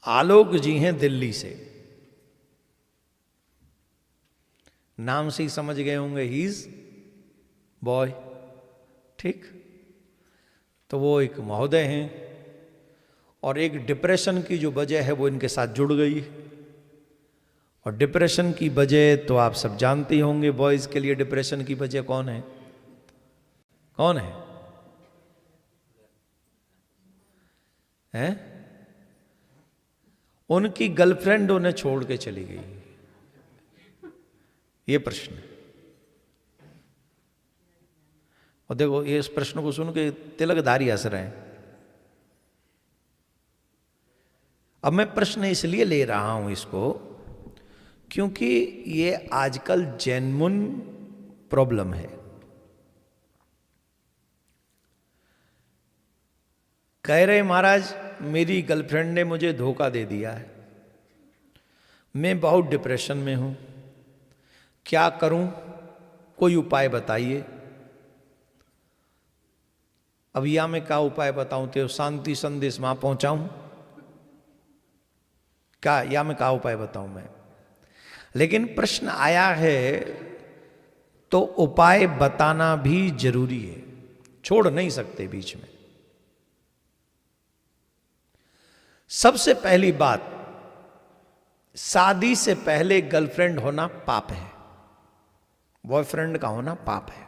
आलोक जी हैं दिल्ली से, नाम से ही समझ गए होंगे ही इज बॉय, ठीक। तो वो एक महोदय हैं और एक डिप्रेशन की जो वजह है वो इनके साथ जुड़ गई है। और डिप्रेशन की वजह तो आप सब जानते ही होंगे, बॉयज के लिए डिप्रेशन की वजह कौन है, कौन है, हैं? उनकी गर्लफ्रेंड उन्हें छोड़ के चली गई, ये प्रश्न है। और देखो ये इस प्रश्न को सुन के तिलकधारी हंस रहे हैं। अब मैं प्रश्न इसलिए ले रहा हूं इसको क्योंकि ये आजकल जेन्युइन प्रॉब्लम है। कह रहे महाराज मेरी गर्लफ्रेंड ने मुझे धोखा दे दिया है, मैं बहुत डिप्रेशन में हूं, क्या करूं, कोई उपाय बताइए। अब या मैं क्या उपाय बताऊं, तो शांति संदेश वहां पहुंचाऊं क्या, या मैं क्या उपाय बताऊं मैं। लेकिन प्रश्न आया है तो उपाय बताना भी जरूरी है, छोड़ नहीं सकते बीच में। सबसे पहली बात, शादी से पहले गर्लफ्रेंड होना पाप है, बॉयफ्रेंड का होना पाप है।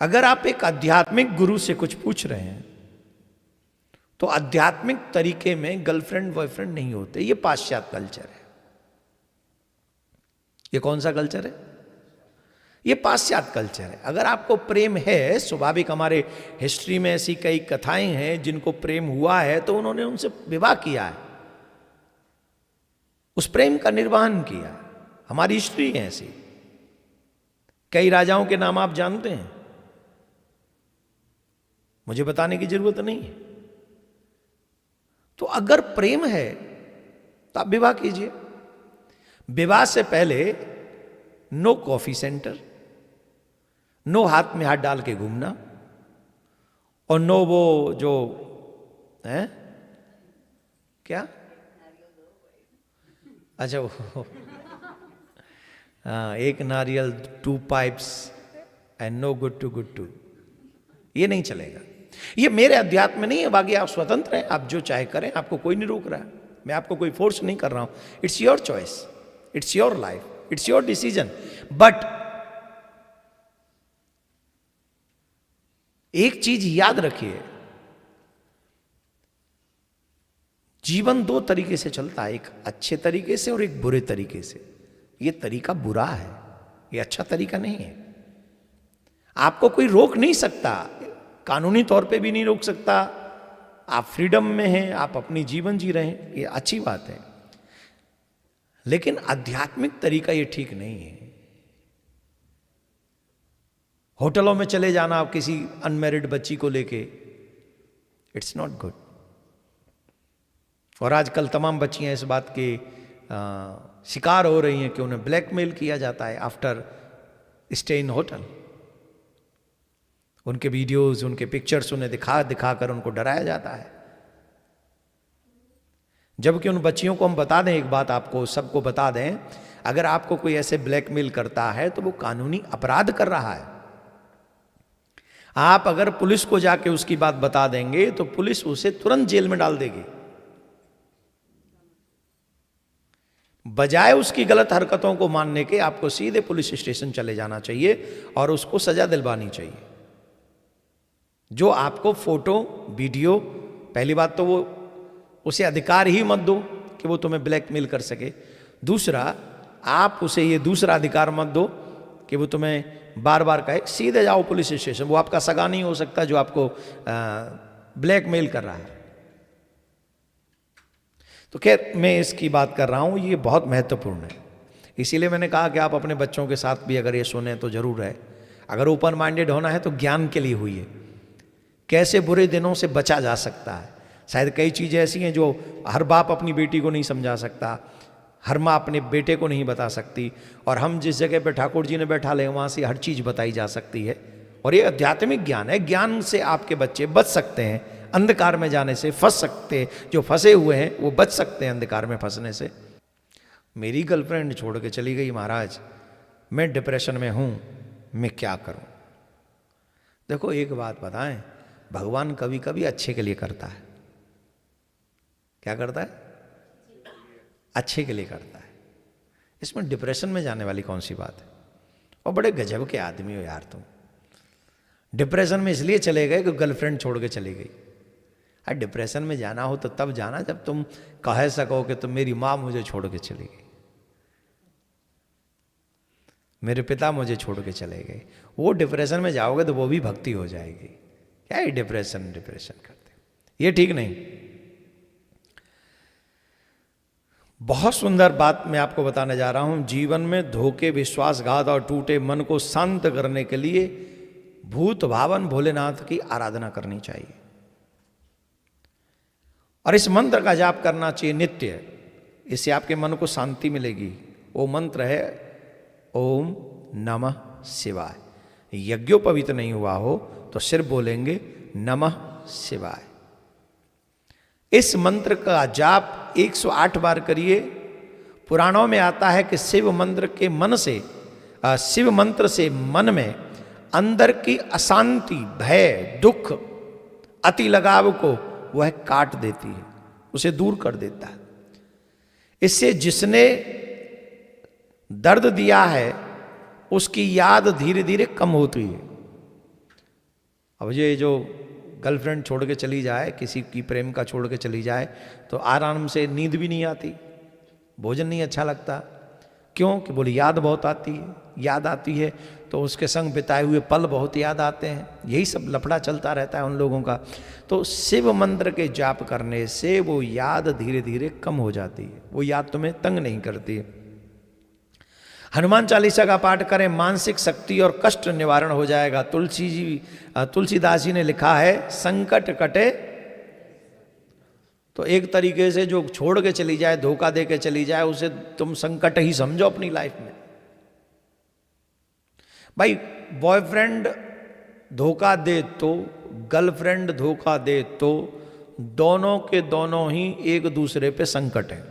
अगर आप एक आध्यात्मिक गुरु से कुछ पूछ रहे हैं तो आध्यात्मिक तरीके में गर्लफ्रेंड बॉयफ्रेंड नहीं होते, ये पाश्चात्य कल्चर है। ये कौन सा कल्चर है, ये पाश्चात्य कल्चर है। अगर आपको प्रेम है, स्वाभाविक हमारे हिस्ट्री में ऐसी कई कथाएं हैं जिनको प्रेम हुआ है तो उन्होंने उनसे विवाह किया है, उस प्रेम का निर्वहन किया। हमारी हिस्ट्री है ऐसी। कई राजाओं के नाम आप जानते हैं, मुझे बताने की जरूरत नहीं है। तो अगर प्रेम है तो आप विवाह कीजिए। विवाह से पहले नो कॉफी सेंटर, नो हाथ में हाथ डाल के घूमना, और नो वो जो है क्या, अच्छा वो हाँ, एक नारियल 2 pipes and no good two, ये नहीं चलेगा। ये मेरे अध्यात्म में नहीं है, बाकी आप स्वतंत्र हैं, आप जो चाहे करें, आपको कोई नहीं रोक रहा है, मैं आपको कोई फोर्स नहीं कर रहा हूं। It's your choice, it's your life, it's your decision. But एक चीज याद रखिए, जीवन 2 तरीके से चलता है, एक अच्छे तरीके से और एक बुरे तरीके से। ये तरीका बुरा है, ये अच्छा तरीका नहीं है। आपको कोई रोक नहीं सकता, कानूनी तौर पे भी नहीं रोक सकता। आप फ्रीडम में हैं, आप अपनी जीवन जी रहे हैं, ये अच्छी बात है। लेकिन आध्यात्मिक तरीका ये ठीक नहीं है। होटलों में चले जाना आप किसी अनमैरिड बच्ची को लेके, इट्स नॉट गुड। और आजकल तमाम बच्चियां इस बात के शिकार हो रही हैं कि उन्हें ब्लैकमेल किया जाता है आफ्टर स्टे इन होटल। उनके वीडियोस, उनके पिक्चर्स उन्हें दिखा कर उनको डराया जाता है। जबकि उन बच्चियों को हम बता दें, एक बात आपको सबको बता दें, अगर आपको कोई ऐसे ब्लैकमेल करता है तो वो कानूनी अपराध कर रहा है। आप अगर पुलिस को जाके उसकी बात बता देंगे तो पुलिस उसे तुरंत जेल में डाल देगी। बजाय उसकी गलत हरकतों को मानने के आपको सीधे पुलिस स्टेशन चले जाना चाहिए और उसको सजा दिलवानी चाहिए। जो आपको फोटो वीडियो, पहली बात तो वो उसे अधिकार ही मत दो कि वो तुम्हें ब्लैकमेल कर सके। दूसरा, आप उसे ये दूसरा अधिकार मत दो कि वो तुम्हें बार बार कहे सीधे जाओ पुलिस स्टेशन। वो आपका सगा नहीं हो सकता जो आपको ब्लैकमेल कर रहा है। तो खैर मैं इसकी बात कर रहा हूं, ये बहुत महत्वपूर्ण है। इसीलिए मैंने कहा कि आप अपने बच्चों के साथ भी अगर ये सुने तो जरूर है। अगर ओपन माइंडेड होना है तो ज्ञान के लिए हुई है, कैसे बुरे दिनों से बचा जा सकता है। शायद कई चीज़ें ऐसी हैं जो हर बाप अपनी बेटी को नहीं समझा सकता, हर माँ अपने बेटे को नहीं बता सकती, और हम जिस जगह पे ठाकुर जी ने बैठा ले वहाँ से हर चीज़ बताई जा सकती है। और ये आध्यात्मिक ज्ञान है, ज्ञान से आपके बच्चे बच सकते हैं अंधकार में जाने से फंस सकते, जो फंसे हुए हैं वो बच सकते हैं अंधकार में फंसने से। मेरी गर्लफ्रेंड छोड़ के चली गई महाराज, मैं डिप्रेशन में हूं, मैं क्या करूं? देखो एक बात बताएं, भगवान कभी कभी अच्छे के लिए करता है। क्या करता है? अच्छे के लिए करता है। इसमें डिप्रेशन में जाने वाली कौन सी बात है? और बड़े गजब के आदमी हो यार तुम। डिप्रेशन में इसलिए चले गए कि गर्लफ्रेंड छोड़ के चली गई। अरे डिप्रेशन में जाना हो तो तब जाना जब तुम कह सको कि तुम मेरी माँ मुझे छोड़ के चली गई, मेरे पिता मुझे छोड़ के चले गए। वो डिप्रेशन में जाओगे तो वो भी भक्ति हो जाएगी। क्या है डिप्रेशन करते, ये ठीक नहीं। बहुत सुंदर बात मैं आपको बताने जा रहा हूं। जीवन में धोखे, विश्वासघात और टूटे मन को शांत करने के लिए भूत भावन भोलेनाथ की आराधना करनी चाहिए और इस मंत्र का जाप करना चाहिए नित्य। इससे आपके मन को शांति मिलेगी। वो मंत्र है ओम नमः शिवाय। यज्ञोपवीत नहीं हुआ हो तो सिर्फ बोलेंगे नमः शिवाय। इस मंत्र का जाप 108 बार करिए। पुराणों में आता है कि शिव मंत्र से मन में अंदर की अशांति, भय, दुख, अति लगाव को वह काट देती है, उसे दूर कर देता है। इससे जिसने दर्द दिया है उसकी याद धीरे धीरे कम होती है। अब ये जो गर्लफ्रेंड छोड़ के चली जाए, किसी की प्रेम का छोड़ के चली जाए, तो आराम से नींद भी नहीं आती, भोजन नहीं अच्छा लगता। क्यों? कि बोली याद बहुत आती है। याद आती है तो उसके संग बिताए हुए पल बहुत याद आते हैं। यही सब लफड़ा चलता रहता है उन लोगों का। तो शिव मंत्र के जाप करने से वो याद धीरे धीरे कम हो जाती है, वो याद तुम्हें तंग नहीं करती है। हनुमान चालीसा का पाठ करें, मानसिक शक्ति और कष्ट निवारण हो जाएगा। तुलसीदास जी ने लिखा है संकट कटे। तो एक तरीके से जो छोड़ के चली जाए, धोखा दे के चली जाए, उसे तुम संकट ही समझो अपनी लाइफ में। भाई बॉयफ्रेंड धोखा दे तो, गर्लफ्रेंड धोखा दे तो, दोनों के दोनों ही एक दूसरे पे संकट है।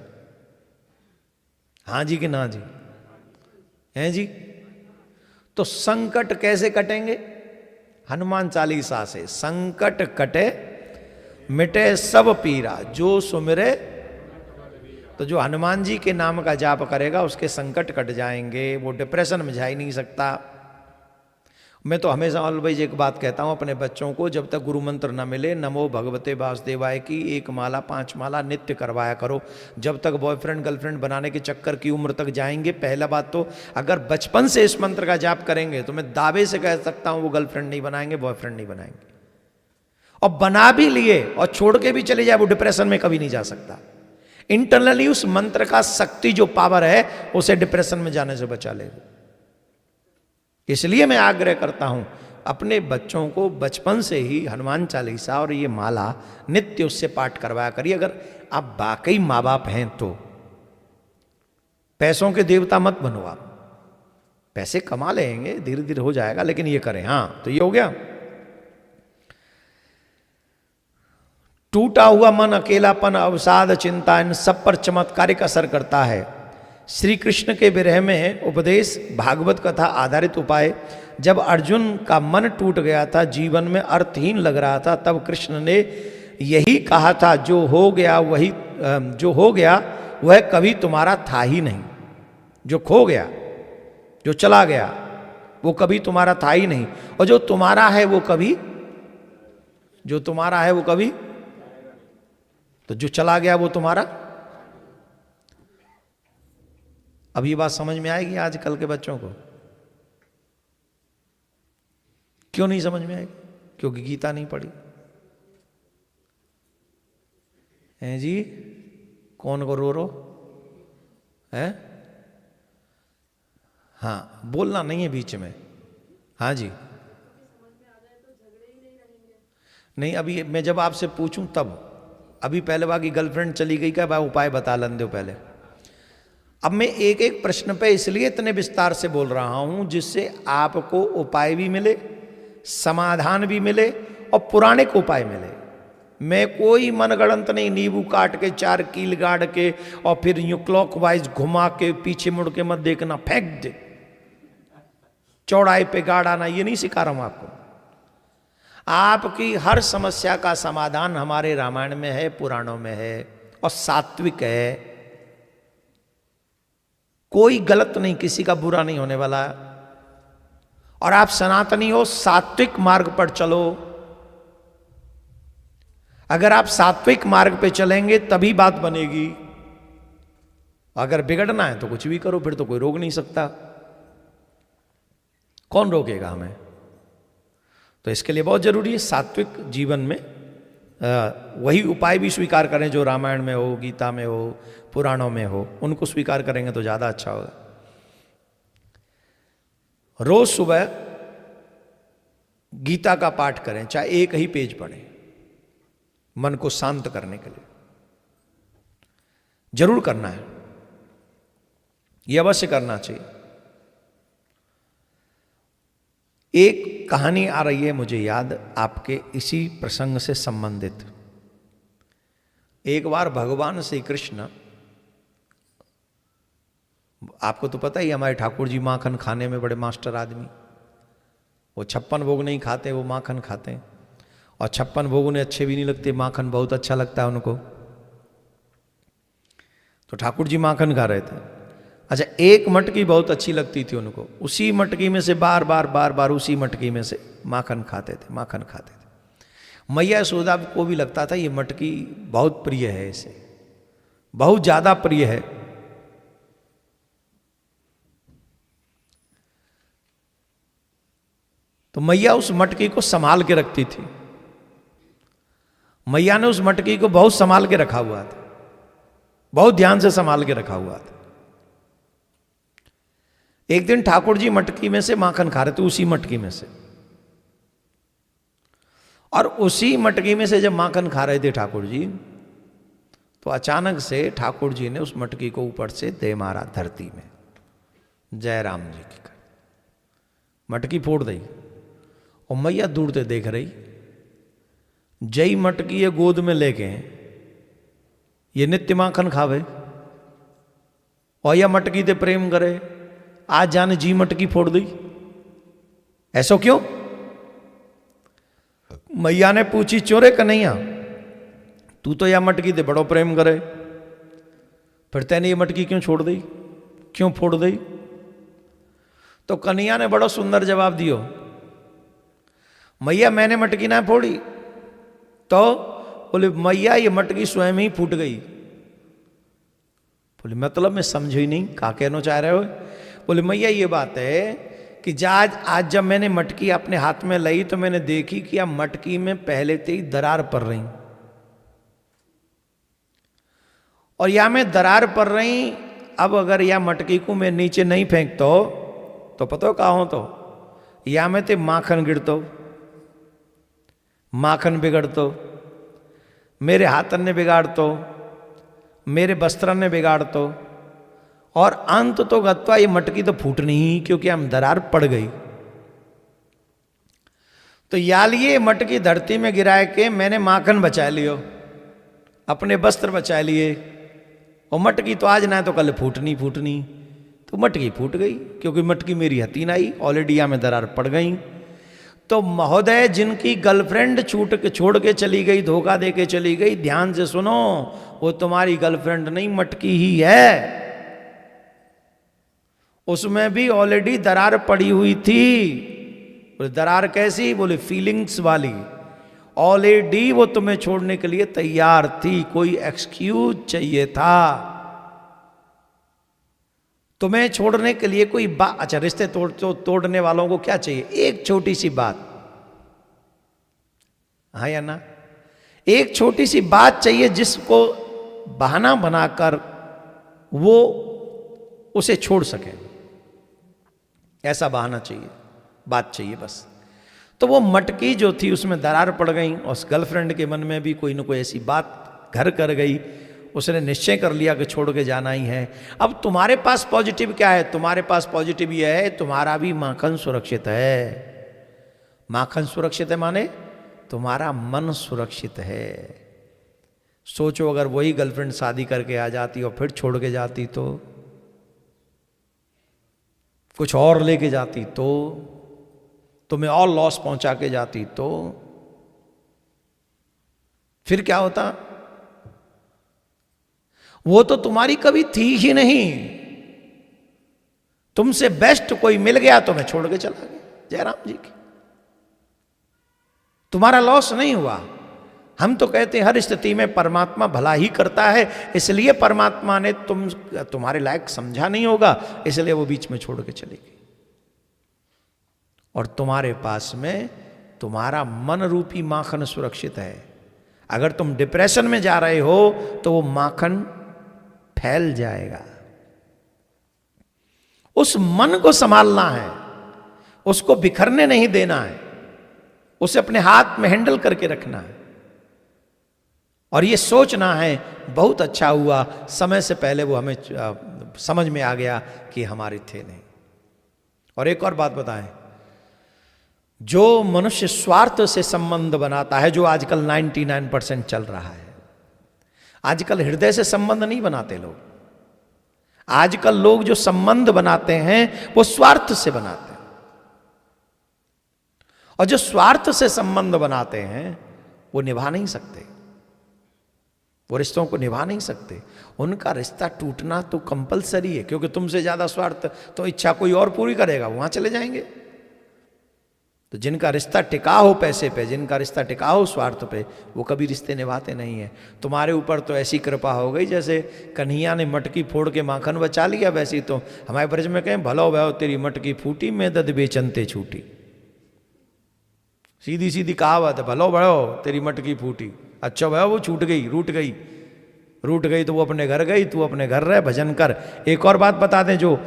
हाँ जी कि ना जी? हैं जी? तो संकट कैसे कटेंगे? हनुमान चालीसा से। संकट कटे मिटे सब पीरा जो सुमिरे। तो जो हनुमान जी के नाम का जाप करेगा उसके संकट कट जाएंगे, वो डिप्रेशन में जा ही नहीं सकता। मैं तो हमेशा ऑलवेज एक बात कहता हूं अपने बच्चों को, जब तक गुरु मंत्र न मिले नमो भगवते वासुदेवाय की 1 माला 5 माला नित्य करवाया करो। जब तक बॉयफ्रेंड गर्लफ्रेंड बनाने के चक्कर की उम्र तक जाएंगे, पहला बात तो अगर बचपन से इस मंत्र का जाप करेंगे तो मैं दावे से कह सकता हूं वो गर्लफ्रेंड नहीं बनाएंगे, बॉयफ्रेंड नहीं बनाएंगे। और बना भी लिए और छोड़ के भी चले जाए, वो डिप्रेशन में कभी नहीं जा सकता। इंटरनली उस मंत्र का शक्ति जो पावर है उसे डिप्रेशन में जाने से बचा लेगा। इसलिए मैं आग्रह करता हूं अपने बच्चों को बचपन से ही हनुमान चालीसा और ये माला नित्य उससे पाठ करवाया करिए। अगर आप वाकई माँ बाप हैं तो पैसों के देवता मत बनो। आप पैसे कमा लेंगे, धीरे धीरे हो जाएगा, लेकिन ये करें। हाँ, तो ये हो गया। टूटा हुआ मन, अकेलापन, अवसाद, चिंता, इन सब पर चमत्कारिक असर करता है। श्री कृष्ण के विरह में उपदेश, भागवत कथा आधारित उपाय। जब अर्जुन का मन टूट गया था, जीवन में अर्थहीन लग रहा था, तब कृष्ण ने यही कहा था, जो हो गया वह कभी तुम्हारा था ही नहीं। जो खो गया, जो चला गया, वो कभी तुम्हारा था ही नहीं। और जो तुम्हारा है वो कभी तो जो चला गया वो तुम्हारा। अब ये बात समझ में आएगी आजकल के बच्चों को? क्यों नहीं समझ में आएगी? क्योंकि गीता नहीं पढ़ी है जी। कौन को रो है? हाँ, बोलना नहीं है बीच में। हाँ जी, नहीं अभी मैं जब आपसे पूछूं तब। अभी पहले बाकी गर्लफ्रेंड चली गई का उपाय बता लन दो पहले। अब मैं एक एक प्रश्न पे इसलिए इतने विस्तार से बोल रहा हूं जिससे आपको उपाय भी मिले, समाधान भी मिले और पुराणिक उपाय मिले। मैं कोई मनगढ़ंत नहीं, नींबू काट के 4 कील गाड़ के और फिर यूं क्लॉकवाइज घुमा के पीछे मुड़ के मत देखना, फेंक दे, चौड़ाई पे गाड़ आना, ये नहीं सिखा रहा हूं आपको। आपकी हर समस्या का समाधान हमारे रामायण में है, पुराणों में है, और सात्विक है। कोई गलत नहीं, किसी का बुरा नहीं होने वाला। और आप सनातनी हो, सात्विक मार्ग पर चलो। अगर आप सात्विक मार्ग पे चलेंगे तभी बात बनेगी। अगर बिगड़ना है तो कुछ भी करो, फिर तो कोई रोक नहीं सकता। कौन रोकेगा हमें? तो इसके लिए बहुत जरूरी है सात्विक जीवन में वही उपाय भी स्वीकार करें जो रामायण में हो, गीता में हो, पुराणों में हो, उनको स्वीकार करेंगे तो ज्यादा अच्छा होगा। रोज सुबह गीता का पाठ करें, चाहे एक ही पेज पढ़ें, मन को शांत करने के लिए जरूर करना है, यह अवश्य करना चाहिए। एक कहानी आ रही है मुझे याद, आपके इसी प्रसंग से संबंधित। एक बार भगवान श्री कृष्ण, आपको तो पता ही हमारे ठाकुर जी माखन खाने में बड़े मास्टर आदमी, वो 56 भोग नहीं खाते, वो माखन खाते हैं। और 56 भोग उन्हें अच्छे भी नहीं लगते, माखन बहुत अच्छा लगता है उनको। तो ठाकुर जी माखन खा रहे थे। अच्छा, एक मटकी बहुत अच्छी लगती थी उनको, उसी मटकी में से बार बार उसी मटकी में से माखन खाते थे। मैया यशोदा को भी लगता था ये मटकी बहुत प्रिय है, इसे बहुत ज्यादा प्रिय है। तो मैया उस मटकी को संभाल के रखती थी। मैया ने उस मटकी को बहुत संभाल के रखा हुआ था, बहुत ध्यान से संभाल के रखा हुआ था। एक दिन ठाकुर जी मटकी में से माखन खा रहे थे, उसी मटकी में से। और उसी मटकी में से जब माखन खा रहे थे ठाकुर जी, तो अचानक से ठाकुर जी ने उस मटकी को ऊपर से दे मारा धरती में। जय राम जी की कर, मटकी फोड़ दी। और मैया दूर से देख रही, जय मटकी ये गोद में लेके ये नित्य माखन खावे और या मटकी ते प्रेम करे, आज जाने जी मटकी फोड़ दी। ऐसा क्यों? मैया ने पूछी, चोरे कन्हैया तू तो या मटकी ते बड़ो प्रेम करे, फिर तैने ये मटकी क्यों छोड़ दी, क्यों फोड़ दी? तो कन्हैया ने बड़ो सुंदर जवाब दियो, मैया मैंने मटकी ना फोड़ी। तो बोले मैया ये मटकी स्वयं ही फूट गई। बोले मतलब मैं समझ ही नहीं, क्या कहना चाह रहे हो? बोले मैया ये बात है कि आज जब मैंने मटकी अपने हाथ में लाई तो मैंने देखी कि अब मटकी में पहले से ही दरार पड़ रही, और या मैं दरार पड़ रही। अब अगर या मटकी को मैं नीचे नहीं फेंकता तो पता कहा हो, तो या मैं ते माखन गिरतो, माखन बिगड़तो, मेरे हाथन ने बिगाड़तो, मेरे वस्त्रन ने बिगाड़तो, और अंत तो गत्वा ये मटकी तो फूटनी ही, क्योंकि हम दरार पड़ गई। तो यालिए मटकी धरती में गिराए के मैंने माखन बचा लियो, अपने वस्त्र बचा लिए, और मटकी तो आज ना तो कल फूटनी। तो मटकी फूट गई, क्योंकि मटकी मेरी हती ना आई, ऑलरेडी यहाँ में दरार पड़ गई। तो महोदय, जिनकी गर्लफ्रेंड छोड़ के चली गई, धोखा दे के चली गई, ध्यान से सुनो, वो तुम्हारी गर्लफ्रेंड नहीं, मटकी ही है। उसमें भी ऑलरेडी दरार पड़ी हुई थी। बोले दरार कैसी? बोले फीलिंग्स वाली। ऑलरेडी वो तुम्हें छोड़ने के लिए तैयार थी, कोई एक्सक्यूज चाहिए था तुम्हें छोड़ने के लिए, कोई बात। अच्छा, रिश्ते तोड़ने वालों को क्या चाहिए? एक छोटी सी बात, हाँ या ना? एक छोटी सी बात चाहिए जिसको बहाना बनाकर वो उसे छोड़ सके। ऐसा बहाना चाहिए, बात चाहिए बस। तो वो मटकी जो थी उसमें दरार पड़ गई, और उस गर्लफ्रेंड के मन में भी कोई ना कोई ऐसी बात घर कर गई। उसने निश्चय कर लिया कि छोड़ के जाना ही है। अब तुम्हारे पास पॉजिटिव क्या है? तुम्हारे पास पॉजिटिव ये है, तुम्हारा भी माखन सुरक्षित है। माखन सुरक्षित है माने तुम्हारा मन सुरक्षित है। सोचो अगर वही गर्लफ्रेंड शादी करके आ जाती और फिर छोड़ के जाती तो, कुछ और लेके जाती तो, तुम्हें और लॉस पहुंचा के जाती तो फिर क्या होता? वो तो तुम्हारी कभी थी ही नहीं। तुमसे बेस्ट कोई मिल गया तो मैं छोड़ के चला गया, जयराम जी की। तुम्हारा लॉस नहीं हुआ। हम तो कहते हैं हर स्थिति में परमात्मा भला ही करता है, इसलिए परमात्मा ने तुम्हारे लायक समझा नहीं होगा, इसलिए वो बीच में छोड़ के चली गई। और तुम्हारे पास में तुम्हारा मन रूपी माखन सुरक्षित है। अगर तुम डिप्रेशन में जा रहे हो तो वो माखन फैल जाएगा। उस मन को संभालना है, उसको बिखरने नहीं देना है, उसे अपने हाथ में हैंडल करके रखना है। और ये सोचना है बहुत अच्छा हुआ समय से पहले वो हमें समझ में आ गया कि हमारे थे नहीं। और एक और बात बताएं, जो मनुष्य स्वार्थ से संबंध बनाता है, जो आजकल 99% चल रहा है, आजकल हृदय से संबंध नहीं बनाते लोग। आजकल लोग जो संबंध बनाते हैं वो स्वार्थ से बनाते हैं। और जो स्वार्थ से संबंध बनाते हैं वो निभा नहीं सकते, वो रिश्तों को निभा नहीं सकते। उनका रिश्ता टूटना तो कंपलसरी है, क्योंकि तुमसे ज्यादा स्वार्थ तो इच्छा कोई और पूरी करेगा, वहां चले जाएंगे। तो जिनका रिश्ता टिका हो पैसे पे, जिनका रिश्ता टिका हो स्वार्थ पे, वो कभी रिश्ते निभाते नहीं है। तुम्हारे ऊपर तो ऐसी कृपा हो गई जैसे कन्हैया ने मटकी फोड़ के माखन बचा लिया, वैसे ही तो हमारे ब्रज में कहें भलो भयो तेरी मटकी फूटी में दद बेचनते छूटी। सीधी सीधी कहावत है, भलो भयो तेरी मटकी फूटी, अच्छा भयो वो छूट गई, रूट गई तो वो अपने घर गई, तू अपने घर रह भजन कर। एक और बात बता दें, जो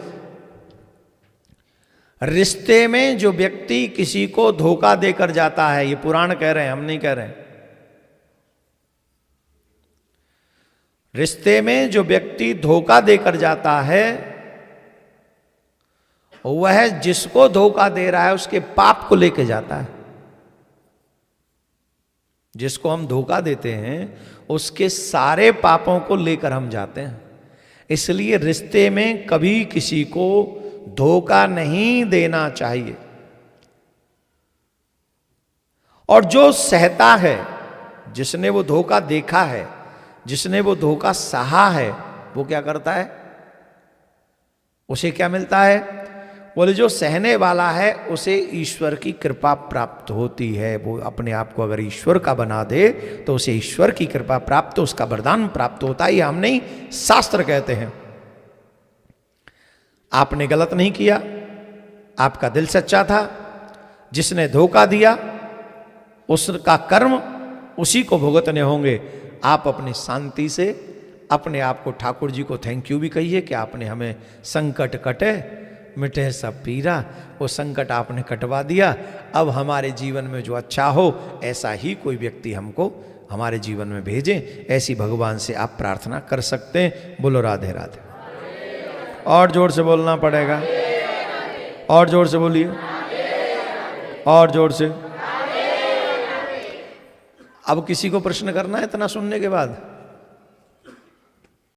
रिश्ते में जो व्यक्ति किसी को धोखा देकर जाता है, ये पुराण कह रहे हैं, हम नहीं कह रहे हैं। रिश्ते में जो व्यक्ति धोखा देकर जाता है, वह जिसको धोखा दे रहा है उसके पाप को लेके जाता है। जिसको हम धोखा देते हैं उसके सारे पापों को लेकर हम जाते हैं। इसलिए रिश्ते में कभी किसी को धोखा नहीं देना चाहिए। और जो सहता है, जिसने वो धोखा देखा है, जिसने वो धोखा सहा है, वो क्या करता है? उसे क्या मिलता है? बोले जो सहने वाला है उसे ईश्वर की कृपा प्राप्त होती है। वो अपने आप को अगर ईश्वर का बना दे तो उसे ईश्वर की कृपा प्राप्त, उसका वरदान प्राप्त होता है। ये हम नहीं, शास्त्र कहते हैं। आपने गलत नहीं किया, आपका दिल सच्चा था, जिसने धोखा दिया उसका कर्म उसी को भुगतने होंगे। आप अपनी शांति से अपने आप को ठाकुर जी को थैंक यू भी कहिए कि आपने हमें संकट कटे मिटे सब पीरा, वो संकट आपने कटवा दिया। अब हमारे जीवन में जो अच्छा हो ऐसा ही कोई व्यक्ति हमको हमारे जीवन में भेजें, ऐसी भगवान से आप प्रार्थना कर सकते हैं। बोलो राधे राधे। और जोर से बोलना पड़ेगा, और जोर से बोलिए, और जोर से। अब किसी को प्रश्न करना है इतना सुनने के बाद?